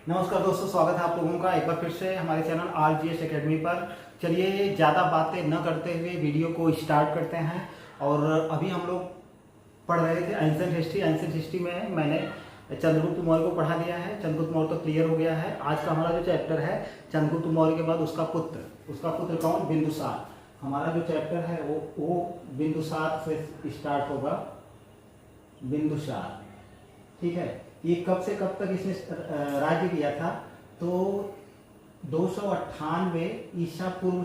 नमस्कार दोस्तों, स्वागत है आप लोगों का एक बार फिर से हमारे चैनल RGS एकेडमी पर। चलिए ज़्यादा बातें न करते हुए वीडियो को स्टार्ट करते हैं। और अभी हम लोग पढ़ रहे थे एंशिएंट हिस्ट्री। एंशिएंट हिस्ट्री में मैंने चंद्रगुप्त मौर्य को पढ़ा दिया है। चंद्रगुप्त मौर्य तो क्लियर हो गया है। आज का हमारा जो चैप्टर है चंद्रगुप्त मौर्य के बाद उसका पुत्र कौन? बिंदुसार। हमारा जो चैप्टर है वो बिंदुसार से स्टार्ट होगा। बिंदुसार, ठीक है। ये कब से कब तक इसने राज्य किया था? तो 298 ईसा पूर्व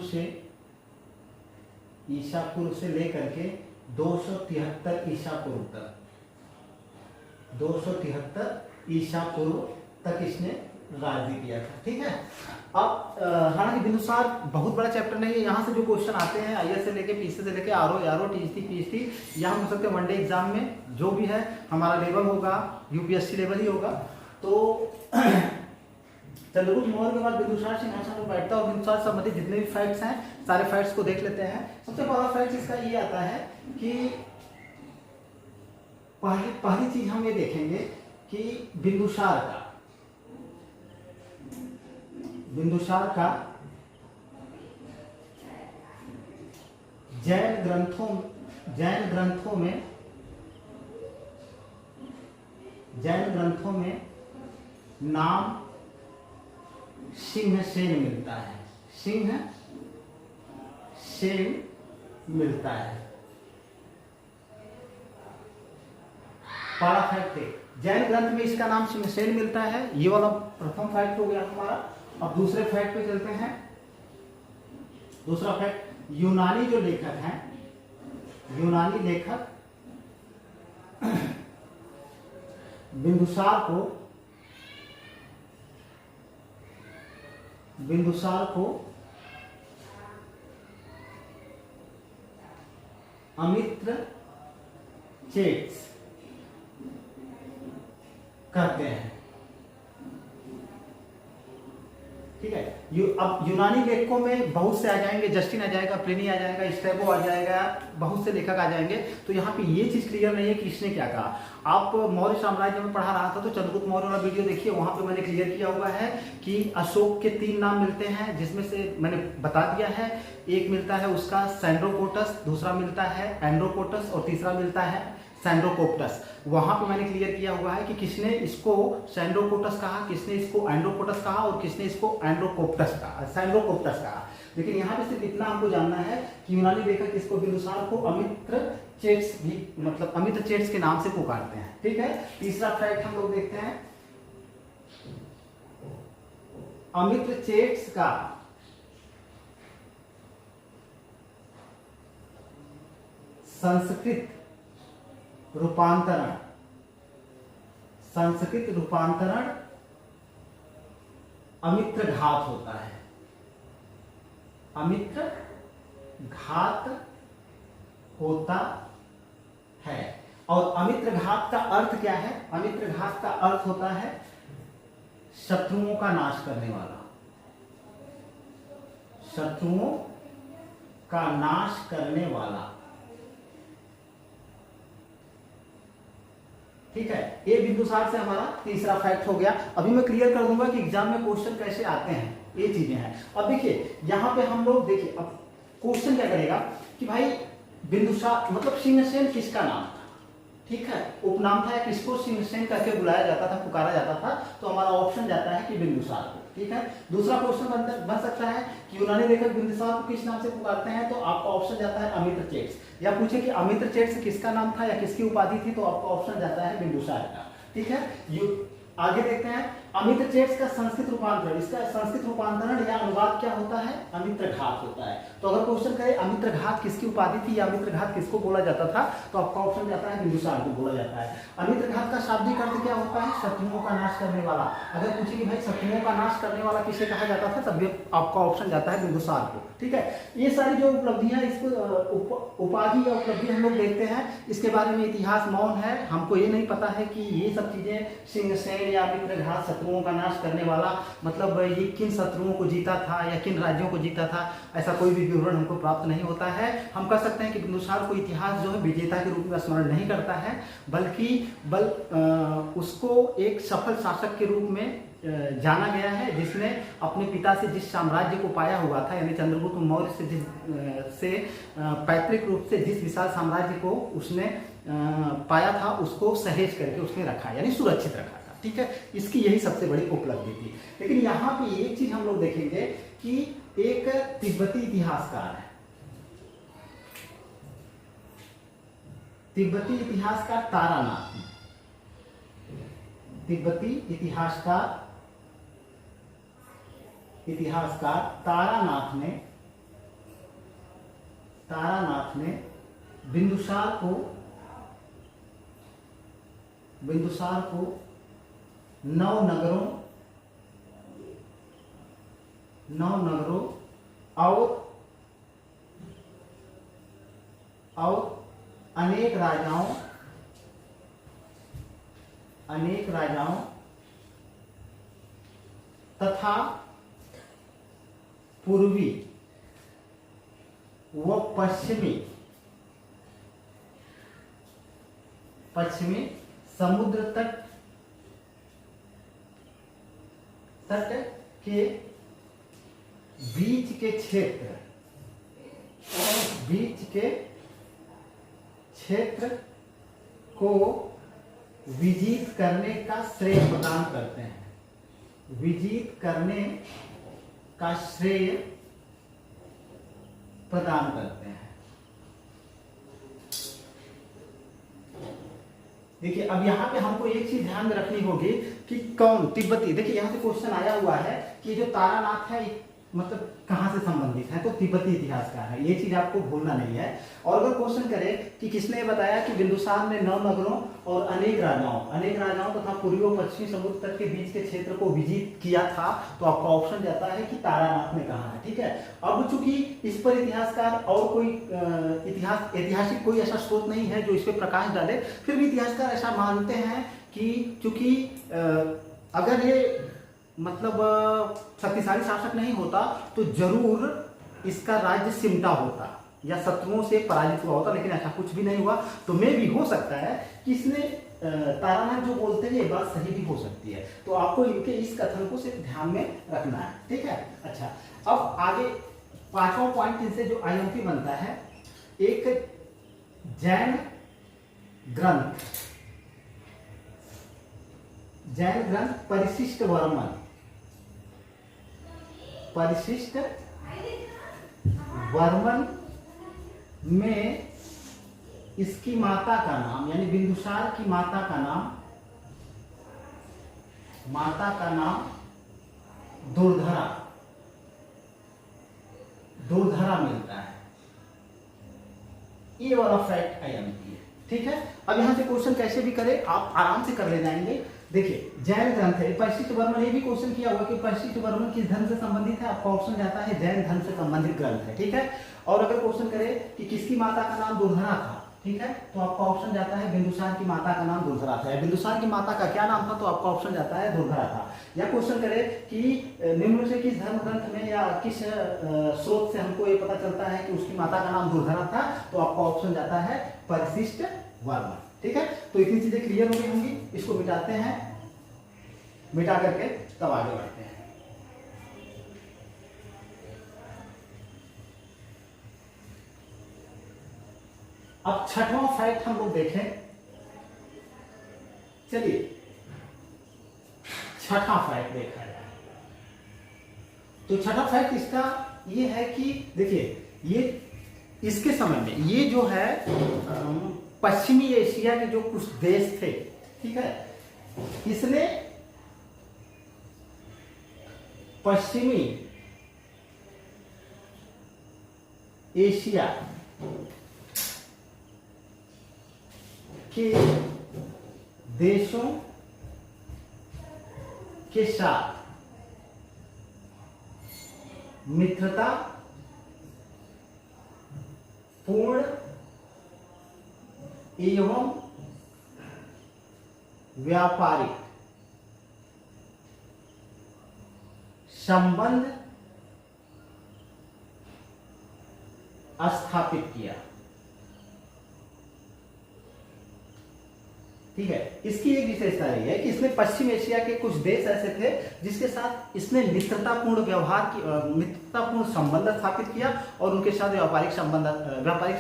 से लेकर के 273 ईसा पूर्व तक, 273 ईसा पूर्व तक इसने राज्य किया था, ठीक है। अब हालांकि बिंदुसार बहुत बड़ा चैप्टर नहीं है। यहाँ से जो क्वेश्चन आते हैं आईएएस से लेके पीसी से लेके आरओ टीएसटी पीएचडी, यहाँ हो सकते हैं वनडे एग्जाम में जो भी है हमारा लेवल होगा यूपीएससी लेवल ही होगा। तो चंद्रगुप्त मौर्य के बाद बिंदुसार सिंहासन पर बैठता है और बिंदुसार से संबंधित जितने भी फैक्ट्स हैं सारे फैक्ट्स को देख लेते हैं। सबसे पहला फैक्ट इसका ये आता है कि पहली चीज हम ये देखेंगे कि बिंदुसार का जैन ग्रंथों में नाम सिंहसेन मिलता है। सिंहसेन मिलता है। पहला फैक्ट है, जैन ग्रंथ में इसका नाम सिंहसेन मिलता है। ये वाला प्रथम फैक्ट हो गया हमारा। अब दूसरे फैक्ट पे चलते हैं। दूसरा फैक्ट, यूनानी जो लेखक हैं, यूनानी लेखक बिंदुसार को अमित्र चेट्स कहते हैं, ठीक है। अब यूनानी लेखकों में बहुत से आ जाएंगे, जस्टिन आ जाएगा, प्लिनी आ जाएगा, स्ट्रैबो आ जाएगा, बहुत से लेखक आ जाएंगे। तो यहाँ पे ये चीज क्लियर नहीं है कि इसने क्या कहा। आप मौर्य साम्राज्य में पढ़ा रहा था तो चंद्रगुप्त मौर्य वाला वीडियो देखिए, वहां पे मैंने क्लियर किया हुआ है कि अशोक के 3 नाम मिलते हैं, जिसमें से मैंने बता दिया है। एक मिलता है उसका सैंड्रोकोटस, दूसरा मिलता है एंड्रोकोटस और तीसरा मिलता है सैंड्रोकोप्टस। वहां पे मैंने क्लियर किया हुआ है कि किसने इसको सैंड्रोकोटस कहा, किसने इसको एंड्रोकोटस कहा और किसने इसको सैंड्रोकोप्टस कहा। लेकिन यहाँ पे सिर्फ इतना हमको जानना है कि यूनानी लेखक इसको बिंदुसार को अमित्र चेट्स भी, मतलब अमित्र चेट्स के नाम से पुकारते हैं, ठीक है। तीसरा फैक्ट हम लोग देखते हैं। अमित्र चेट्स का संस्कृत रूपांतरण अमित्र घात होता है। अमित्र घात होता है। और अमित्र घात का अर्थ क्या है? अमित्र घात का अर्थ होता है शत्रुओं का नाश करने वाला। शत्रुओं का नाश करने वाला, ठीक है। ये बिंदुसार से हमारा तीसरा फैक्ट हो गया। अभी मैं क्लियर कर दूंगा कि एग्जाम में क्वेश्चन कैसे आते हैं, ये चीजें हैं। अब देखिए यहाँ पे हम लोग देखिए, अब क्वेश्चन क्या करेगा कि भाई बिंदुसार मतलब सिंहसेन किसका नाम था, ठीक है, उपनाम था या किसको सिंहसेन करके बुलाया जाता था, पुकारा जाता था। तो हमारा ऑप्शन जाता है कि बिंदुसार को, ठीक है। दूसरा क्वेश्चन बन सकता है कि यूनानी लेखक बिंदुसार को किस नाम से पुकारते हैं, तो आपका ऑप्शन जाता है अमित्र चेट्स। या पूछे कि अमित्र चेट्स किसका नाम था या किसकी उपाधि थी, तो आपका ऑप्शन जाता है बिंदुसार का, ठीक है। आगे देखते हैं अमित्र चेट्स का संस्कृत रूपांतरण। इसका संस्कृत रूपांतरण या अनुवाद क्या होता है? अमित्र घात होता है। तो अगर क्वेश्चन करे अमित्र घात किसकी उपाधि थी या अमित्र घात किसको बोला जाता था, तो आपका ऑप्शन जाता है बिंदुसार को बोला जाता है। अमित्र घात का शाब्दिक अर्थ क्या होता है? शत्रुओं का नाश करने वाला। अगर पूछे कि भाई शत्रुओं का नाश करने वाला किसे कहा जाता था, तब भी आपका ऑप्शन जाता है बिंदुसार को, ठीक है। ये सारी जो उपलब्धियां, इसको उपाधि या उपलब्धि हम लोग देखते हैं, इसके बारे में इतिहास मौन है। हमको ये नहीं पता है कि ये सब चीजें सिंहसेन या अमित्र घात शत्रुओं का नाश करने वाला, मतलब ये किन शत्रुओं को जीता था या किन राज्यों को जीता था, ऐसा कोई भी विवरण हमको प्राप्त नहीं होता है। हम कह सकते हैं कि बिंदुसार को इतिहास जो है विजेता के रूप में स्मरण नहीं करता है, बल्कि उसको एक सफल शासक के रूप में जाना गया है, जिसने अपने पिता से जिस साम्राज्य को पाया हुआ था, यानी चंद्रगुप्त मौर्य से पैतृक रूप से जिस विशाल साम्राज्य को उसने पाया था, उसको सहेज करके उसने रखा, यानी सुरक्षित रखा था। ठीक है, इसकी यही सबसे बड़ी उपलब्धि थी। लेकिन यहाँ पे एक चीज हम लोग देखेंगे कि एक तिब्बती इतिहासकार है, तिब्बती इतिहासकार तारानाथ, तिब्बती इतिहासकार तारानाथ ने बिंदुसार को 9 नगरों और अनेक राजाओं तथा पूर्वी व पश्चिमी समुद्र तट के बीच के क्षेत्र को विजित करने का श्रेय प्रदान करते हैं, विजित करने का श्रेय प्रदान करते हैं। देखिए, अब यहाँ पे हमको एक चीज ध्यान में रखनी होगी कि कौन तिब्बती, देखिए यहाँ से क्वेश्चन आया हुआ है कि जो तारानाथ है मतलब कहाँ से संबंधित है, तो तिब्बती इतिहासकार है, ये चीज आपको भूलना नहीं है। और अगर क्वेश्चन करे कि किसने बताया कि बिंदुसार ने 9 नगरों और अनेक राजाओं तथा पूर्वी और पश्चिमी समुद्र तट के बीच के क्षेत्र को विजित किया था, तो आपका ऑप्शन जाता है कि तारानाथ ने कहा है। ठीक है, अब चूंकि इस पर इतिहासकार और कोई ऐतिहासिक कोई ऐसा स्रोत नहीं है जो इस पर प्रकाश डाले, फिर भी इतिहासकार ऐसा मानते हैं कि चूंकि अगर ये मतलब शक्तिशाली शासक नहीं होता तो जरूर इसका राज्य सिमटा होता या शत्रुओं से पराजित हुआ होता, लेकिन ऐसा कुछ भी नहीं हुआ। तो मे भी हो सकता है कि इसने तारानाथ जो बोलते हैं ये बात सही भी हो सकती है। तो आपको इनके इस कथन को सिर्फ ध्यान में रखना है। ठीक है, अच्छा, अब आगे 5वां पॉइंट इनसे जो आईएमपी बनता है, एक जैन ग्रंथ परिशिष्ट वर्मन में इसकी माता का नाम, यानी बिंदुसार की माता का नाम दुर्धरा मिलता है। ये वाला फैक्ट आईएमपी है। ठीक है, अब यहां से क्वेश्चन कैसे भी करे आप आराम से कर ले जाएंगे। देखिए, जैन ग्रंथ है, परिशिष्ट वर्मन, ये भी क्वेश्चन किया हुआ कि परिशिष्ट वर्मन किस धर्म से संबंधित है, आपका ऑप्शन जाता है जैन धर्म से संबंधित ग्रंथ है। ठीक है, और अगर क्वेश्चन करे कि किसकी माता का नाम दुर्धरा था, ठीक है, तो आपका ऑप्शन जाता है बिंदुसार की माता का नाम दुर्धरा था। बिंदुसार की माता का क्या नाम था, तो आपका ऑप्शन जाता है दुर्धरा था। या क्वेश्चन करे कि निम्न से किस धर्म ग्रंथ में या किस स्रोत से हमको ये पता चलता है कि उसकी माता का नाम दुर्धरा था, तो आपका ऑप्शन जाता है परिशिष्ट वर्मन। ठीक है, तो इतनी चीजें क्लियर हो गई होंगी। इसको मिटाते हैं, मिटा करके तब आगे बढ़ते हैं। अब 6वां फैक्ट हम लोग देखें। चलिए 6ठा फैक्ट देखा जाए। तो 6ठा फैक्ट इसका ये है कि देखिए, ये इसके समय में ये जो है पश्चिमी एशिया के जो कुछ देश थे, ठीक है, इसने पश्चिमी एशिया के देशों के साथ मित्रता पूर्ण एवं व्यापारिक संबंध स्थापित किया। ठीक है, इसकी एक विशेषता रही है कि इसमें पश्चिम एशिया के कुछ देश ऐसे थे जिसके साथ इसने मित्रतापूर्ण मित्रतापूर्ण संबंध स्थापित किया और उनके साथ व्यापारिक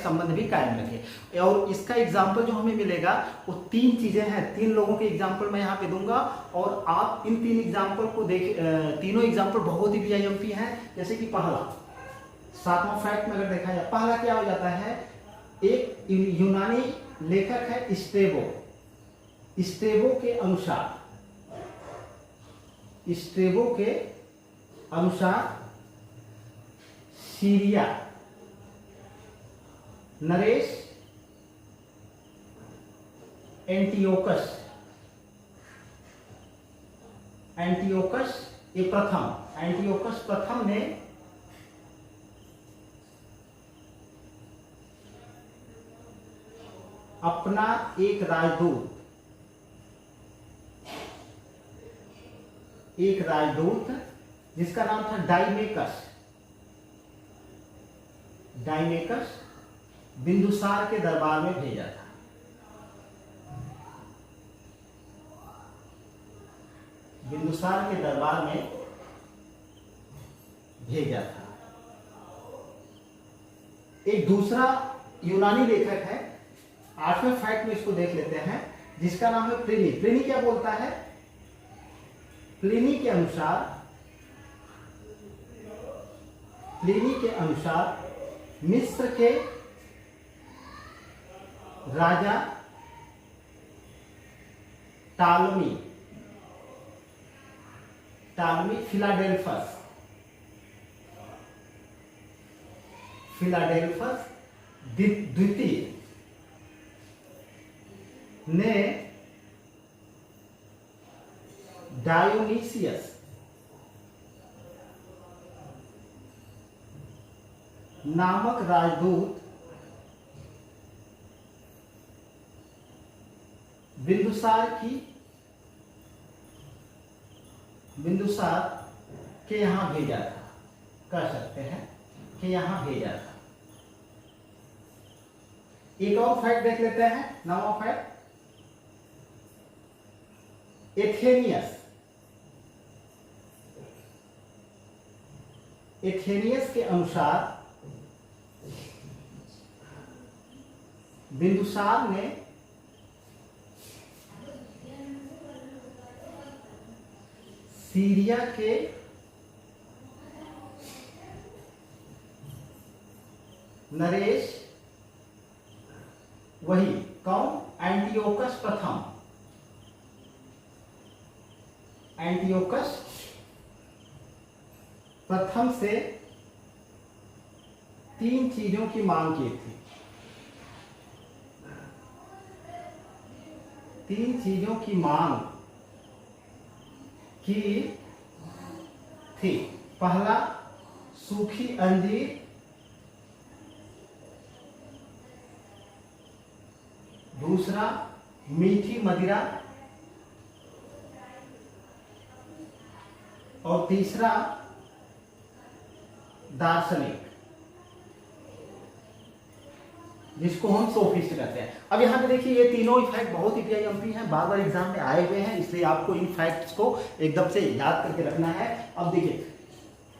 संबंध भी कायम रखे। और इसका एग्जाम्पल जो हमें मिलेगा वो 3 चीजें हैं। 3 लोगों के एग्जाम्पल मैं यहाँ पे दूंगा और आप इन 3 एग्जाम्पल को तीनों एग्जाम्पल बहुत ही VIMP हैं। जैसे कि पहला 7वां फैक्ट में अगर देखा जाए, पहला क्या हो जाता है, एक यूनानी लेखक है स्ट्रेबो के अनुसार सीरिया नरेश एंटियोकस प्रथम ने अपना एक राजदूत जिसका नाम था डाइमेकस बिंदुसार के दरबार में भेजा था। एक दूसरा यूनानी लेखक है, 8वें फैक्ट में इसको देख लेते हैं, जिसका नाम है प्लिनी क्या बोलता है? प्लिनी के अनुसार मिस्र के राजा टालमी फिलाडेल्फस द्वितीय ने डायोनीसियस नामक राजदूत बिंदुसार के यहां भेजा था। कह सकते हैं कि यहां भेजा था। एक और फैक्ट देख लेते हैं, 9वां फैक्ट। एथेनियस के अनुसार बिंदुसार ने सीरिया के नरेश, वही कौन, एंटियोकस प्रथम से 3 चीजों की मांग की थी। 3 चीजों की मांग की थी। पहला सूखी अंजीर, दूसरा मीठी मदिरा और तीसरा दार्शनिक, जिसको हम सोफिस्ट कहते हैं। अब यहाँ पे देखिए ये तीनों फैक्ट बहुत ही VIMP हैं, बार बार एग्जाम में आए हुए हैं, इसलिए आपको इन फैक्ट्स को एकदम से याद करके रखना है। अब देखिए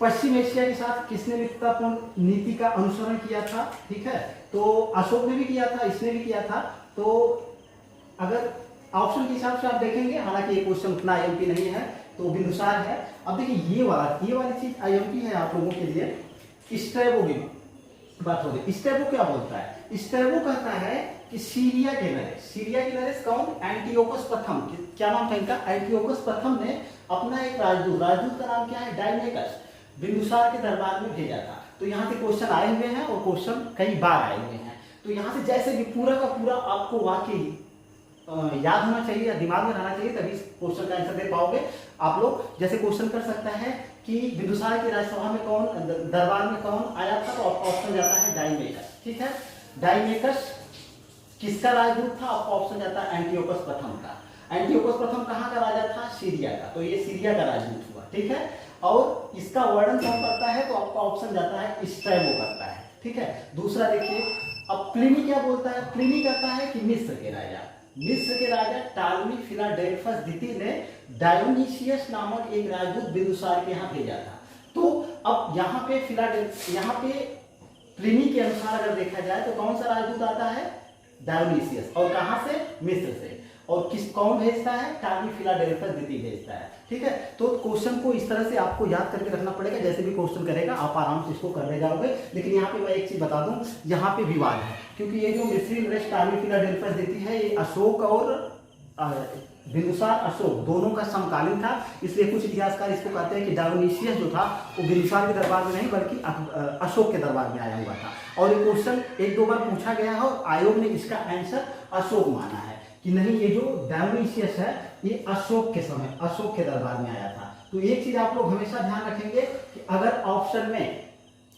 पश्चिम एशिया के साथ किसने मित्रतापूर्ण नीति का अनुसरण किया था? ठीक है, तो अशोक ने भी किया था, इसने भी किया था। तो अगर ऑप्शन के हिसाब से आप देखेंगे, हालांकि ये क्वेश्चन उतना IMP नहीं है, तो बिंदुसार है। अब देखिए ये वाली चीज IMP है आप लोगों के लिए। स्ट्रैबो की बात हो गई। स्ट्रैबो क्या बोलता है? स्ट्रैबो कहता है कि सीरिया के नरेश कौन? एंटियोकस प्रथम। क्या नाम था इनका? एंटियोकस प्रथम ने अपना एक राजदूत का नाम क्या है? डायमेकस, बिंदुसार के दरबार में भेजा था। तो यहाँ से क्वेश्चन आए हुए हैं और क्वेश्चन कई बार आए हुए हैं। तो यहाँ से जैसे भी पूरा का पूरा आपको वाकई याद होना चाहिए या दिमाग में रहना चाहिए, तभी इस क्वेश्चन का आंसर दे पाओगे आप लोग। जैसे क्वेश्चन कर सकता है कि बिंदुसार की राजसभा में कौन, दरबार में कौन आया था, तो ऑप्शन जाता है डायमेकस। ठीक है, डायमेकस किसका राजदूत था? आपका ऑप्शन जाता है एंटियोकस प्रथम का। एंटियोकस प्रथम कहाँ का राजा था? सीरिया का। तो ये सीरिया का राजदूत हुआ। ठीक है, और इसका वर्णन कौन करता है, तो आपका ऑप्शन जाता है स्ट्रैबो करता है। ठीक है, दूसरा देखिए, अब प्लिनी क्या बोलता है, प्लिनी कहता है कि मिस्र के राजा टालमी फिलाडेल्फस द्वितीय ने डायोनिसियस नामक एक राजदूत बिंदुसार के यहाँ भेजा था। तो अब यहाँ पे प्लिनी के अनुसार अगर देखा जाए तो कौन सा राजदूत आता है, डायोनिसियस, और कहाँ से, मिस्र से, और कौन भेजता है, टालमी फिलाडेल्फस द्वितीय भेजता है। ठीक है, तो क्वेश्चन को इस तरह से आपको याद करके रखना पड़ेगा, जैसे भी क्वेश्चन करेगा आप आराम से इसको करने जाओगे। लेकिन यहाँ पे मैं एक चीज बता दूं, यहाँ पे विवाद है, क्योंकि ये जो मिस्री नरेश टालमी फिलाडेल्फस देती है, ये अशोक और बिंदुसार अशोक दोनों का समकालीन था, इसलिए कुछ इतिहासकार इसको कहते हैं कि डायोनिसियस जो था वो बिंदुसार के दरबार में नहीं बल्कि अशोक के दरबार में आया हुआ था। और ये क्वेश्चन एक दो बार पूछा गया है और आयोग ने इसका आंसर अशोक माना है कि नहीं, ये जो डायोनिसियस है ये अशोक के दरबार में आया था। तो एक चीज आप लोग हमेशा ध्यान रखेंगे कि अगर ऑप्शन में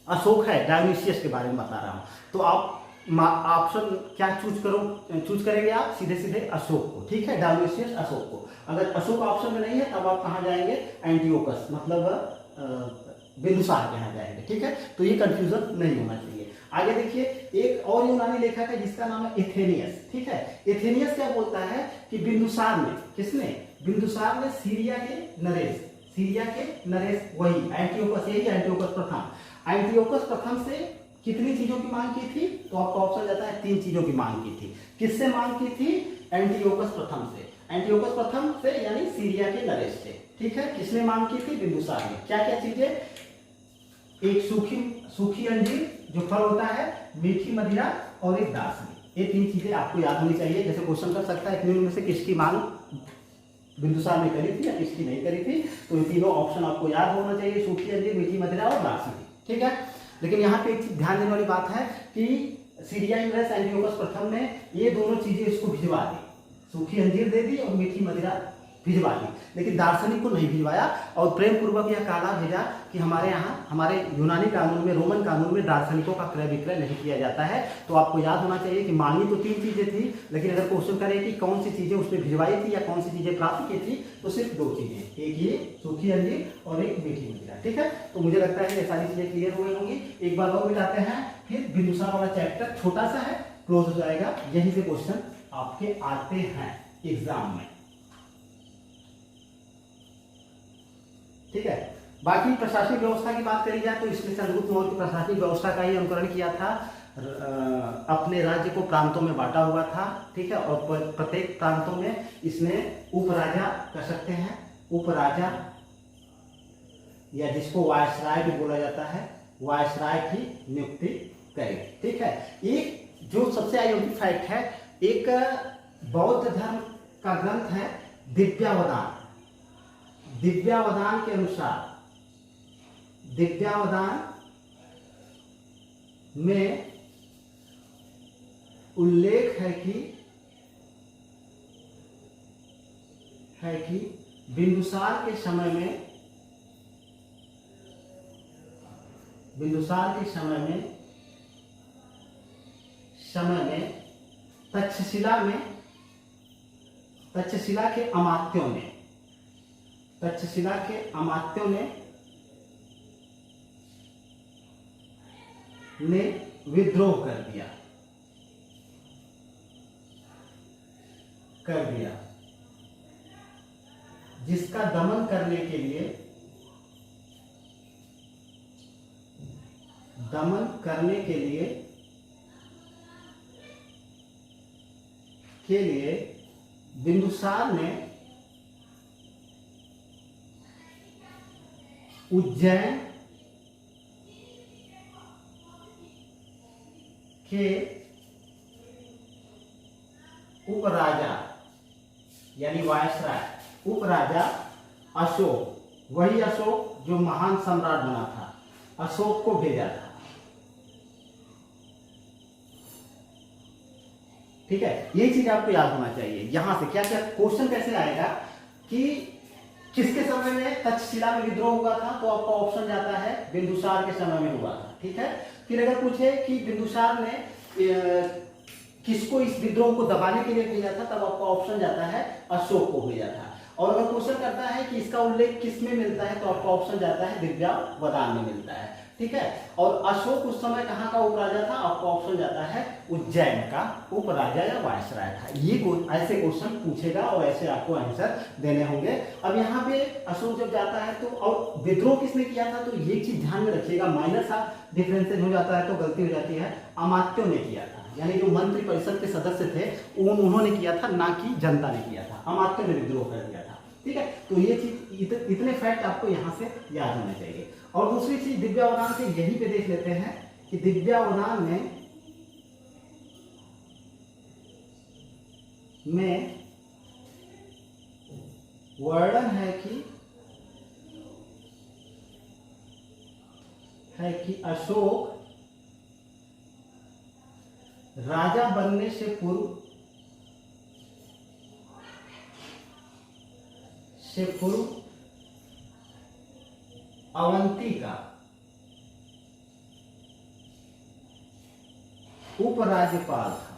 अशोक है, डायोनिसियस के बारे में बता रहा हूं, तो आप ऑप्शन क्या चूज करेंगे, आप सीधे अशोक को। ठीक है, डायोनिसियस अशोक को। अगर अशोक ऑप्शन में नहीं है तब आप कहाँ जाएंगे, एंटियोकस मतलब बिंदुसार के यहाँ जाएंगे। ठीक है, तो ये कंफ्यूजन नहीं होना चाहिए। आगे देखिए, एक और यूनानी लेखक है जिसका नाम है एथेनियस। ठीक है, एथेनियस क्या बोलता है कि बिंदुसार ने सीरिया के नरेश वही एंटियोकस प्रथम से कितनी चीजों की मांग की थी, तो आपका ऑप्शन जाता है 3 चीजों की मांग की थी। किससे मांग की थी, एंटियोकस प्रथम से यानी सीरिया के नरेश से। ठीक है, किसने मांग की थी, बिंदुसार ने। क्या क्या चीजें, एक सूखी अंजीर जो फल होता है, मीठी मदिरा और एक दार्शनिक। ये 3 चीजें आपको याद होनी चाहिए। जैसे क्वेश्चन कर सकता है इनमें से किसकी मांग बिंदुसार ने करी थी या किसकी नहीं करी थी, तो ये तीनों ऑप्शन आपको याद होना चाहिए, सूखी अंजीर, मीठी मदिरा और दार्शनिक। ठीक है, लेकिन यहाँ पे एक चीज ध्यान देने वाली बात है कि सीरिया नरेश एंटियोकस प्रथम ने ये दोनों चीजें इसको भिजवा दी, सूखी अंजीर दे दी और मीठी मदिरा भिजवा दी, लेकिन दार्शनिक को नहीं भिजवाया और प्रेम पूर्वक यह काला भेजा कि हमारे यूनानी कानून में, रोमन कानून में दार्शनिकों का क्रय विक्रय नहीं किया जाता है। तो आपको याद होना चाहिए कि मांगी तो 3 चीजें थी, लेकिन अगर क्वेश्चन करे कि कौन सी चीजें उसने भिजवाई थी या कौन सी चीजें प्राप्त की थी, तो सिर्फ 2 चीजें, एक ये सूखी अंजीर और एक मीठी मदिरा। ठीक है, तो मुझे लगता है ये सारी चीजें क्लियर हो गई होंगी। एक बार और मिलाते हैं, फिर बिंदुसार वाला चैप्टर छोटा सा है, क्लोज हो जाएगा। यहीं से क्वेश्चन आपके आते हैं एग्जाम में। ठीक है, बाकी प्रशासनिक व्यवस्था की बात करी जाए तो इसमें चंद्रगुप्त मौर्य की प्रशासनिक व्यवस्था का ही अनुकरण किया था। अपने राज्य को प्रांतों में बांटा हुआ था। ठीक है, और प्रत्येक प्रांतों में इसने उपराजा कह सकते हैं, उपराजा या जिसको वायसराय भी बोला जाता है, वायसराय की नियुक्ति करे। ठीक है, एक जो सबसे आयोगिक फैक्ट है, एक बौद्ध धर्म का ग्रंथ है दिव्यावदान के अनुसार, दिव्यावदान में उल्लेख है कि बिंदुसार के समय में तक्षशिला के अमात्यों ने विद्रोह कर दिया, जिसका दमन करने के लिए बिंदुसार ने उज्जैन के उपराजा यानी वायसराय, उपराजा अशोक, वही अशोक जो महान सम्राट बना था, अशोक को भेजा था। ठीक है, यही चीज आपको याद होना चाहिए। यहां से क्या क्या क्वेश्चन कैसे आएगा कि किसके समय में तक्षशिला में विद्रोह हुआ था, तो आपका ऑप्शन जाता है बिंदुसार के समय में हुआ था। ठीक है, फिर अगर पूछे कि बिंदुसार ने किसको इस विद्रोह को दबाने के लिए भेजा था, तब आपका ऑप्शन जाता है अशोक को भेजा था। और अगर क्वेश्चन करता है कि इसका उल्लेख किस में मिलता है तो आपका ऑप्शन जाता है दिव्यावदान में मिलता है, ठीक है। और अशोक उस समय कहाँ का उपराजा था, आपका ऑप्शन जाता है उज्जैन का उपराजा या वायसराय था। ये ऐसे क्वेश्चन पूछेगा और ऐसे आपको आंसर देने होंगे। अब यहाँ पे अशोक जब जाता है तो, और विद्रोह किसने किया था, तो ये चीज ध्यान में रखिएगा, माइनर सा डिफरेंसेज हो जाता है तो गलती हो जाती है। अमात्यों ने किया था, यानी जो मंत्री परिषद के सदस्य थे उन्होंने किया था, ना कि जनता ने किया था। अमात्यों ने विद्रोह कर दिया था, ठीक है। तो ये चीज इतने फैक्ट आपको यहाँ से याद होने चाहिए। और दूसरी चीज दिव्यावदान से यहीं पे देख लेते हैं कि दिव्यावदान में वर्णन है कि अशोक राजा बनने से पूर्व अवंती का उपराज्यपाल था,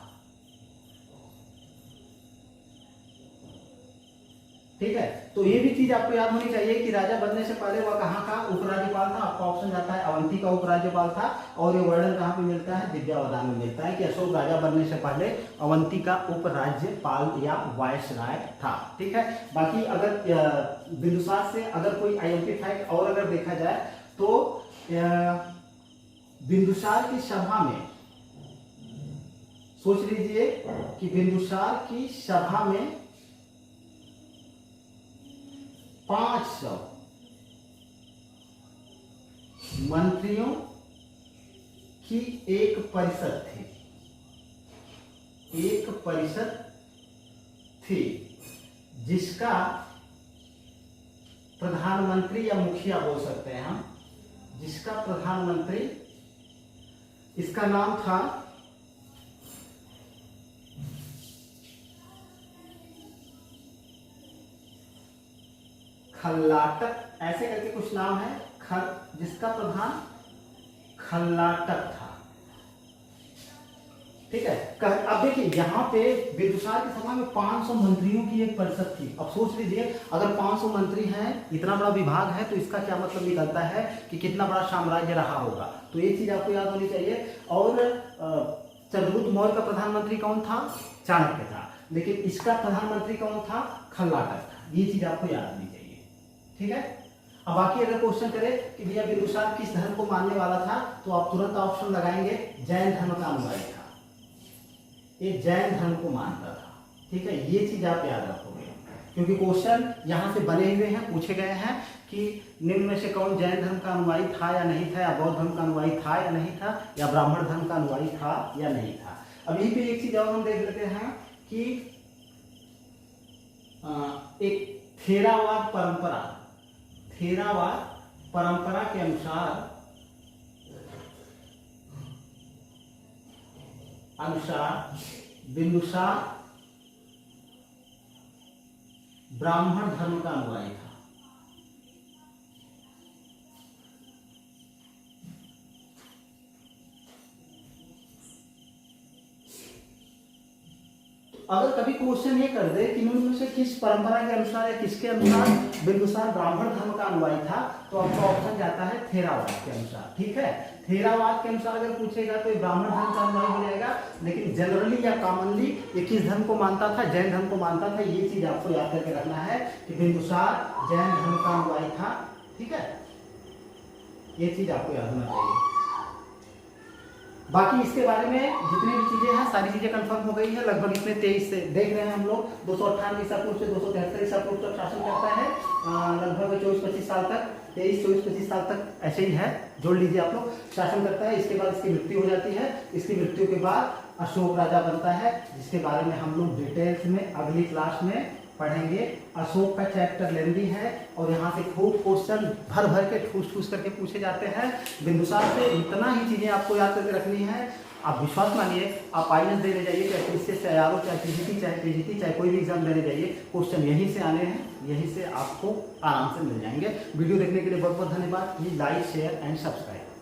ठीक है। तो ये भी चीज आपको याद होनी चाहिए कि राजा बनने से पहले वह कहाँ का उपराज्यपाल था, आपका ऑप्शन जाता है अवंती का उपराज्यपाल था। और ये वर्णन कहाँ पे मिलता है, दिव्यावदान में मिलता है कि अशोक राजा बनने से पहले अवंती का उपराज्यपाल या वायसराय था, ठीक है। बाकी अगर बिंदुसार से अगर कोई आईएमपी फैक्ट और अगर देखा जाए तो बिंदुसार की सभा में, सोच लीजिए कि बिंदुसार की सभा में 500 मंत्रियों की एक परिषद थी, जिसका प्रधानमंत्री या मुखिया बोल सकते हैं हम, जिसका प्रधानमंत्री, इसका नाम था खल्लाटक, ऐसे करके कुछ नाम है, जिसका प्रधान खल्लाटक था, ठीक है। अब देखिए यहाँ पे बिंदुसार के समय में 500 मंत्रियों की एक परिषद थी। अब सोच लीजिए अगर 500 मंत्री हैं, इतना बड़ा विभाग है, तो इसका क्या मतलब निकलता है कि कितना बड़ा साम्राज्य रहा होगा। तो ये चीज आपको याद होनी चाहिए। और चंद्रगुप्त मौर्य का प्रधानमंत्री कौन था, चाणक्य था, लेकिन इसका प्रधानमंत्री कौन था, खल्लाटक था। ये चीज आपको याद होनी चाहिए, ठीक है। अब बाकी अगर क्वेश्चन करे कि भैया बिंदुसार किस धर्म को मानने वाला था, तो आप तुरंत ऑप्शन लगाएंगे जैन धर्म का अनुयायी था, ये जैन धर्म को मानता था, ठीक है। ये चीज आप याद रखोगे, क्योंकि क्वेश्चन यहाँ से बने हुए हैं, पूछे गए हैं कि निम्न में से कौन जैन धर्म का अनुयायी था या नहीं था, या बौद्ध धर्म का अनुयायी था या नहीं था, या ब्राह्मण धर्म का अनुयायी था या नहीं था। अब यहीं पे एक चीज और हम देख लेते हैं कि एक थेरावाद परंपरा के अनुसार बिंदुसार ब्राह्मण धर्म का अनुयायी था। अगर कभी क्वेश्चन ये कर दे कि इनमें से किस परंपरा के अनुसार या किसके अनुसार बिंदुसार ब्राह्मण धर्म का अनुयायी था, तो आपका ऑप्शन जाता है थेरावाद के अनुसार, ठीक है। थेरावाद के अनुसार अगर पूछेगा तो ये ब्राह्मण धर्म का अनुयायी हो जाएगा, लेकिन जनरली या कॉमनली ये किस धर्म को मानता था, जैन धर्म को मानता था। ये चीज आपको याद करके रखना है कि बिंदुसार जैन धर्म का अनुयायी था, ठीक है। ये चीज आपको याद होना चाहिए। बाकी इसके बारे में जितनी भी चीजें हैं सारी चीजें कंफर्म हो गई है। लगभग इसमें 23 से देख रहे हैं हम लोग 298 ईसा पूर्व से 273 ईसा पूर्व तक शासन करता है, लगभग 24-25 साल तक, 23-24-25 साल तक ऐसे ही है, जोड़ लीजिए आप लोग, शासन करता है। इसके बाद इसकी मृत्यु हो जाती है। इसकी मृत्यु के बाद अशोक राजा बनता है, जिसके बारे में हम लोग डिटेल्स में अगली क्लास में पढ़ेंगे। अशोक का चैप्टर लेंदी है और यहाँ से खूब क्वेश्चन भर भर के ठूस करके पूछे जाते हैं। बिंदुसार से इतना ही चीजें आपको याद करके रखनी है। आप विश्वास मानिए, आप आईएएस देने जाइए, चाहे पीसीएस, चाहे आरओ, चाहे पीजीटी, चाहे पीजीटी, चाहे कोई भी एग्जाम देने जाइए, क्वेश्चन यहीं से आने हैं, यहीं से आपको आराम से मिल जाएंगे। वीडियो देखने के लिए बहुत बहुत धन्यवाद। Please like, share and subscribe.